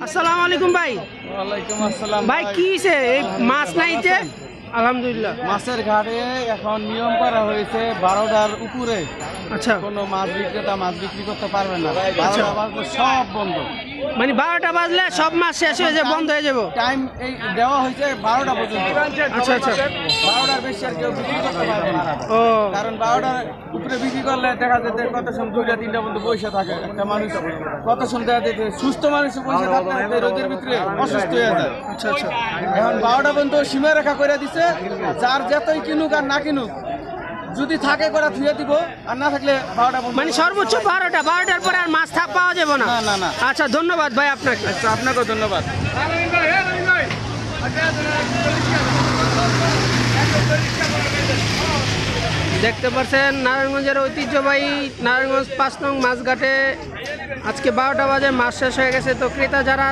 আসসালামু আলাইকুম ভাই। ওয়ালাইকুম আসসালাম ভাই কি হইছে এই মাছ নাইতে? আলহামদুলিল্লাহ। মাছের ঘাটে এখন নিয়ম করা হয়েছে 12টার উপরে আচ্ছা, কোনো মাছ বিক্রেতা মাছ বিক্রি করতে পারবে না। 12টা বাজলে সব বন্ধ। মানে 12টা বাজলে সব মাছ শেষ হয়ে যাবে, বন্ধ হয়ে যাবো। টাইম এই দেওয়া হয়েছে 12টা পর্যন্ত। আচ্ছা আচ্ছা, 12টার বেশি আর কেউ বিক্রি করতে পারবে না। ও কারণ 12টার উপরে বিক্রি করলে দেখা যেতে কত সময় 2টা 3টা পর্যন্ত বসে থাকে একটা মানুষ। কত সময় দেখা যেতে সুস্থ মানুষ বসে থাকতে থাকতে রোদের ভিতরে অসুস্থ হয়ে যায়। আচ্ছা আচ্ছা, এখন 12টা পর্যন্ত সীমা রেখা করে দিছে, যার যতই কিনুক আর না কিনুক যদি থাকে করে ধুয়ে দিব, আর না থাকলে 12টা পর্যন্ত। মানে সর্বোচ্চ 12টার পরে আর মাছ পাওয়া যাবে না? না না না। আচ্ছা, ধন্যবাদ ভাই আপনাকে। আচ্ছা, আপনাকেও ধন্যবাদ। দেখতে পাচ্ছেন নারায়ণগঞ্জের ঐতিহ্যবাহী নারায়ণগঞ্জ 5 নং মাছঘাটে আজকে 12টা বাজে মাছ শেষ হয়ে গেছে। তো ক্রেতা যারা